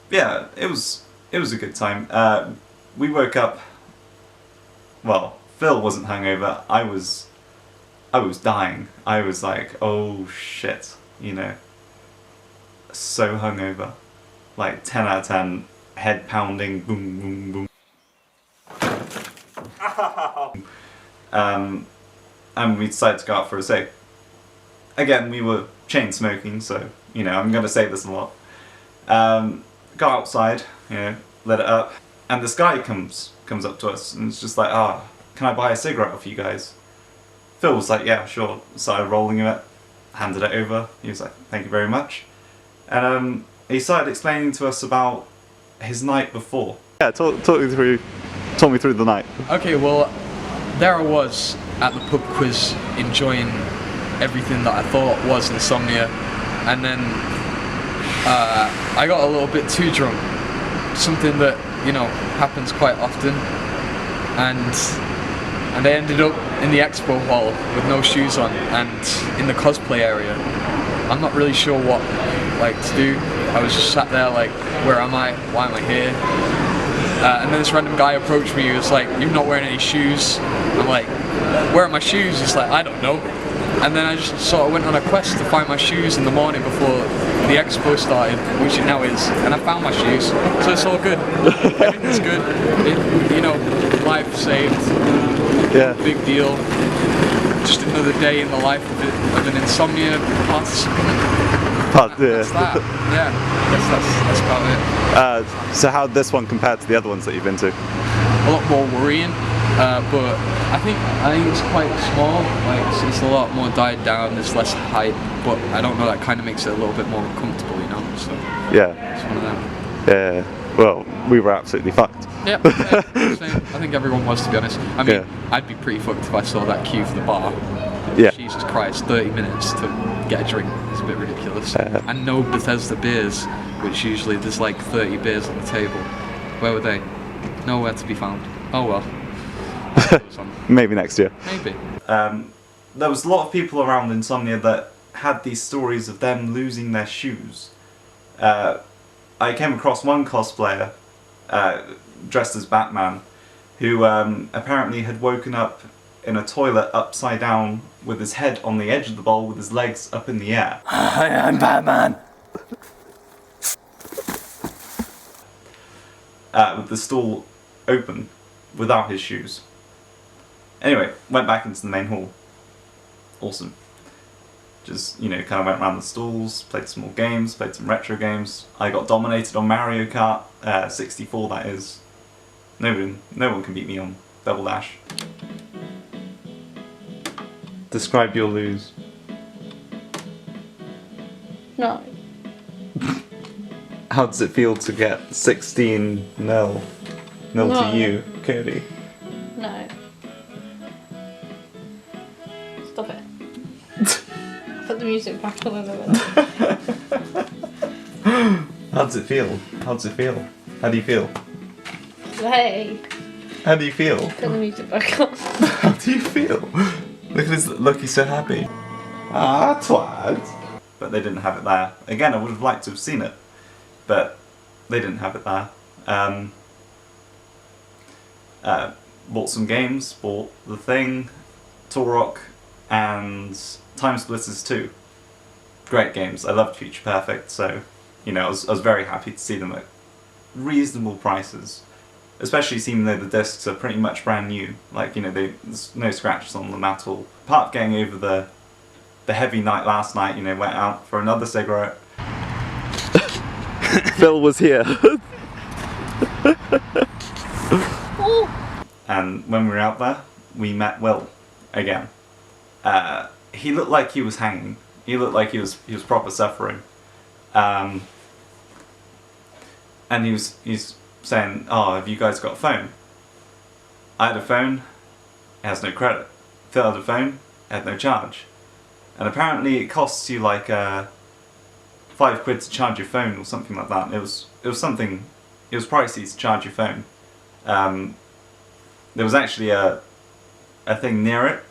yeah, it was a good time. We woke up. Well, Phil wasn't hungover. I was dying. I was like, oh shit, so hungover, like 10 out of 10, head pounding, boom, boom, boom. And we decided to go out for a cig. Again, we were chain smoking, so I'm gonna say this a lot. Got outside, lit it up, and this guy comes up to us, and it's just like, can I buy a cigarette off you guys? Phil was like, yeah, sure. Started rolling it, handed it over. He was like, thank you very much. And he started explaining to us about his night before. Yeah, talk me through the night. Okay, well, there I was at the pub quiz, enjoying everything that I thought was Insomnia, and then I got a little bit too drunk. Something that happens quite often, and I ended up in the expo hall with no shoes on and in the cosplay area. I'm not really sure what to do. I was just sat there like, where am I? Why am I here? And then this random guy approached me. He was like, "You're not wearing any shoes." I'm like, "Where are my shoes?" He's like, "I don't know." And then I just sort of went on a quest to find my shoes in the morning before the expo started, which it now is, and I found my shoes, so it's all good. Everything's good. Life saved. Yeah. Big deal. Just another day in the life of an Insomnia participant. That's that. Yeah, I guess that's about it. So how'd this one compare to the other ones that you've been to? A lot more worrying, but I think it's quite small. It's a lot more died down. There's less hype, but I don't know. That kind of makes it a little bit more comfortable, So yeah, it's one of them. Yeah. Well, we were absolutely fucked. Yeah, same. I think everyone was, to be honest. I mean, I'd be pretty fucked if I saw that queue for the bar. Yeah. Jesus Christ, 30 minutes to get a drink is a bit ridiculous. And no Bethesda beers, which usually there's like 30 beers on the table. Where were they? Nowhere to be found. Oh well. Maybe next year. Maybe. There was a lot of people around Insomnia that had these stories of them losing their shoes. I came across one cosplayer dressed as Batman who apparently had woken up in a toilet upside down with his head on the edge of the bowl with his legs up in the air. Hi, I'm Batman! With the stall open without his shoes. Anyway, went back into the main hall. Awesome. Just, kind of went around the stalls, played some more games, played some retro games. I got dominated on Mario Kart 64, that is. No one can beat me on Double Dash. Describe your lose. No. How does it feel to get 16-0? Nil to you, Cody? No. Stop it. Put the music back on in a minute. How does it feel? How do you feel? Hey. How do you feel? Put the music back on. How do you feel? Look, he's so happy. Ah, twat. But they didn't have it there. Again, I would have liked to have seen it, but they didn't have it there. Bought some games, bought The Thing, Torok, and Time Splitters 2. Great games. I loved Future Perfect, so I was very happy to see them at reasonable prices. Especially seeing though the discs are pretty much brand new. There's no scratches on them at all. Part of getting over the heavy night last night, went out for another cigarette. Phil was here. And when we were out there, we met Will again. He looked like he was hanging. He looked like he was proper suffering. And he's saying, "Oh, have you guys got a phone?" I had a phone, it has no credit. Phil had a phone, it had no charge. And apparently it costs you like £5 to charge your phone or something like that. It was pricey to charge your phone. There was actually a thing near it,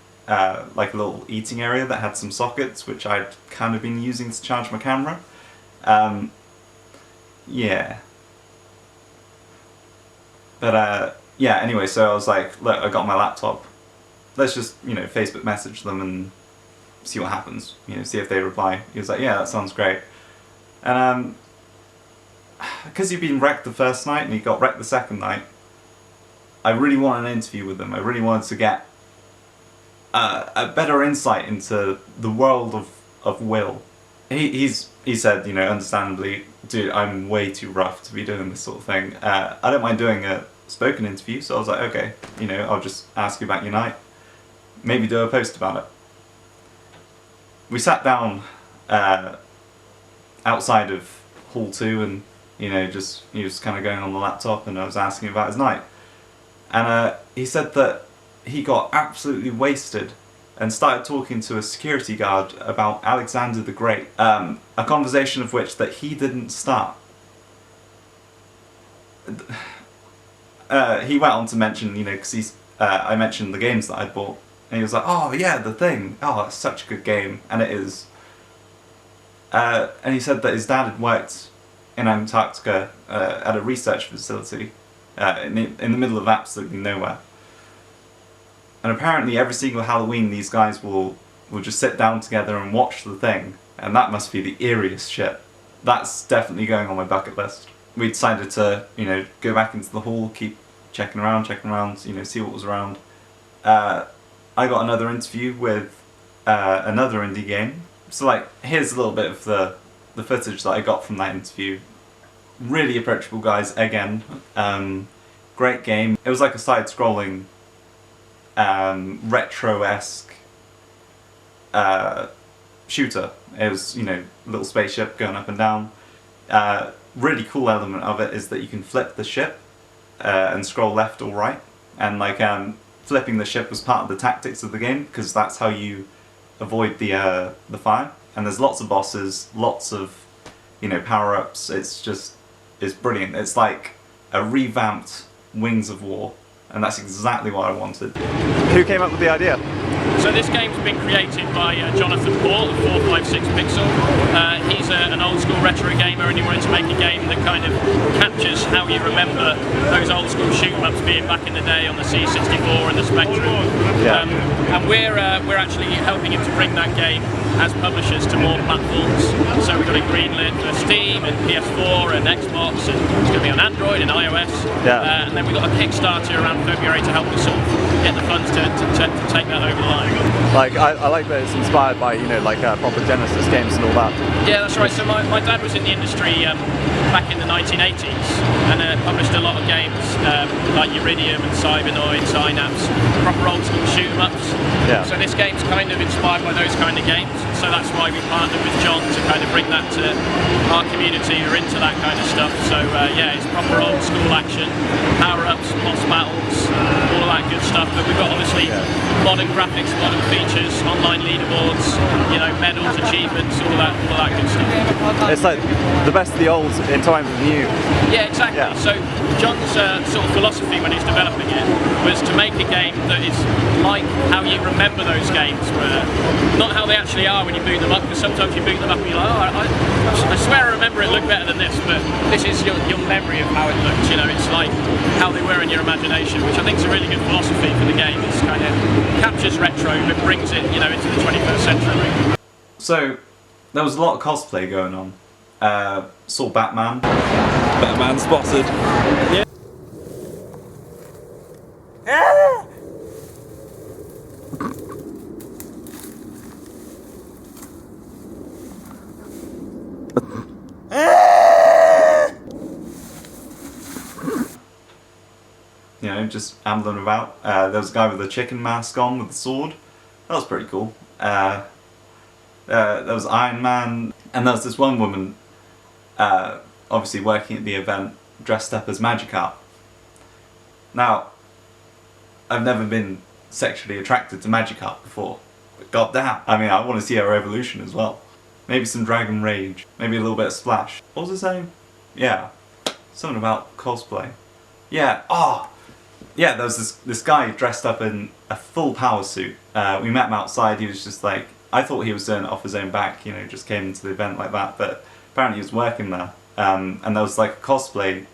like a little eating area that had some sockets which I'd kind of been using to charge my camera. Yeah. But yeah, anyway, so I was like, look, I got my laptop. Let's just, you know, Facebook message them and see what happens. You know, see if they reply. He was like, yeah, that sounds great. And because he'd been wrecked the first night and he got wrecked the second night, I really wanted an interview with him. I really wanted to get a better insight into the world of Will. He said, you know, understandably, dude, I'm way too rough to be doing this sort of thing. I don't mind doing a spoken interview, so I was like, okay, you know, I'll just ask you about your night. Maybe do a post about it. We sat down outside of Hall 2 and, you know, he was kind of going on the laptop and I was asking about his night. And he said that he got absolutely wasted and started talking to a security guard about Alexander the Great. A conversation of which that he didn't start. He went on to mention, you know, because I mentioned the games that I'd bought. And he was like, oh yeah, The Thing. Oh, it's such a good game. And it is. And he said that his dad had worked in Antarctica at a research facility in the middle of absolutely nowhere. And apparently every single Halloween these guys will just sit down together and watch The Thing. And that must be the eeriest shit. That's definitely going on my bucket list. We decided to, you know, go back into the hall, keep checking around, you know, see what was around. I got another interview with another indie game. So like, here's a little bit of the footage that I got from that interview. Really approachable guys again. Great game. It was like a side-scrolling, retro-esque shooter. It was, you know, a little spaceship going up and down. Really cool element of it is that you can flip the ship and scroll left or right. And like, flipping the ship was part of the tactics of the game, because that's how you avoid the fire. And there's lots of bosses, lots of, you know, power-ups. It's brilliant. It's like a revamped Wings of War, and that's exactly what I wanted. Who came up with the idea? So this game's been created by Jonathan Paul of 456 Pixel. He's an old school retro gamer and he wanted to make a game that kind of captures how you remember those old school shoot 'em ups being back in the day on the C64 and the Spectrum. Yeah. And we're actually helping him to bring that game as publishers to more platforms. So we've got it greenlit for Steam and PS4 and Xbox, and it's going to be on Android and iOS. Yeah. And then we've got a Kickstarter around February to help us sort of get the funds to take that over the line. Like, I like that it's inspired by, you know, like proper Genesis games and all that. Yeah, that's right. So my dad was in the industry back in the 1980s and published a lot of games like Iridium and Cybernoid, Synapse, proper old school shoot 'em ups. Yeah. So this game's kind of inspired by those kind of games. So that's why we partnered with John to kind of bring that to our community who are into that kind of stuff. So yeah, it's proper old school action, power-ups, boss battles, all of that good stuff. But we've got obviously modern graphics, modern features, online leaderboards, you know, medals, achievements, all of that good stuff. It's like the best of the old in time of the new. Yeah, exactly. Yeah. So John's sort of philosophy when he's developing it was to make a game that is like how you remember those games were, not how they actually are when you boot them up, because sometimes you boot them up and you're like, oh, I swear I remember it looked better than this, but this is your memory of how it looks, you know, it's like how they were in your imagination, which I think is a really good philosophy for the game. It's kind of captures retro but brings it, you know, into the 21st century. So there was a lot of cosplay going on. Saw Batman. Batman spotted. Yeah. You know, just ambling about. There was a guy with a chicken mask on with a sword. That was pretty cool. There was Iron Man, and there was this one woman, obviously working at the event, dressed up as Magikarp. Now, I've never been sexually attracted to Magikarp before, but goddamn, I mean, I want to see her evolution as well. Maybe some Dragon Rage, maybe a little bit of Splash. What was it saying? Yeah, something about cosplay. Yeah, oh! Yeah, there was this guy dressed up in a full power suit. We met him outside. He was just like, I thought he was doing it off his own back, you know, just came into the event like that, but apparently he was working there. And there was like a cosplay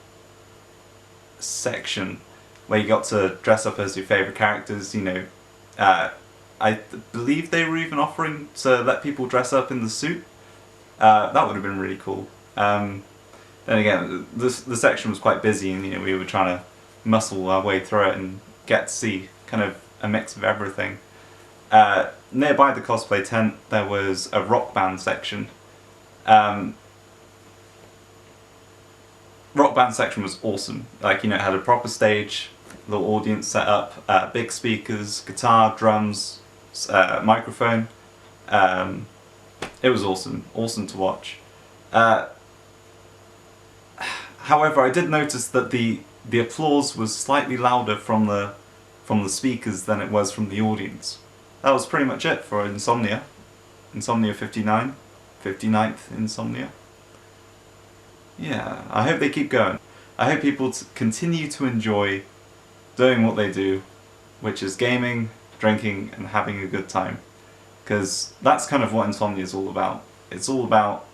section where you got to dress up as your favourite characters, you know. I believe they were even offering to let people dress up in the suit. That would have been really cool. Then again, the section was quite busy, and you know, we were trying to muscle our way through it and get to see kind of a mix of everything. Nearby the cosplay tent, there was a rock band section. Rock band section was awesome. Like, you know, it had a proper stage, little audience set up, big speakers, guitar, drums, microphone. It was awesome to watch. However, I did notice that the applause was slightly louder from the speakers than it was from the audience. That was pretty much it for Insomnia. Insomnia 59, 59th Insomnia. Yeah, I hope they keep going. I hope people continue to enjoy doing what they do, which is gaming, drinking, and having a good time. Because that's kind of what Insomnia is all about. It's all about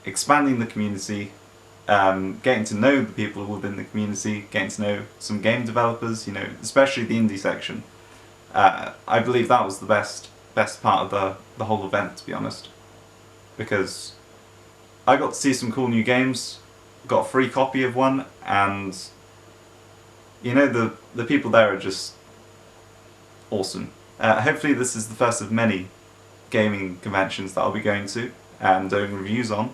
expanding the community, getting to know the people within the community, getting to know some game developers, you know, especially the indie section. I believe that was the best part of the whole event, to be honest. Because I got to see some cool new games, got a free copy of one, and you know, the people there are just awesome. Hopefully this is the first of many gaming conventions that I'll be going to and doing reviews on.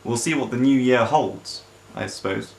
We'll see what the new year holds, I suppose.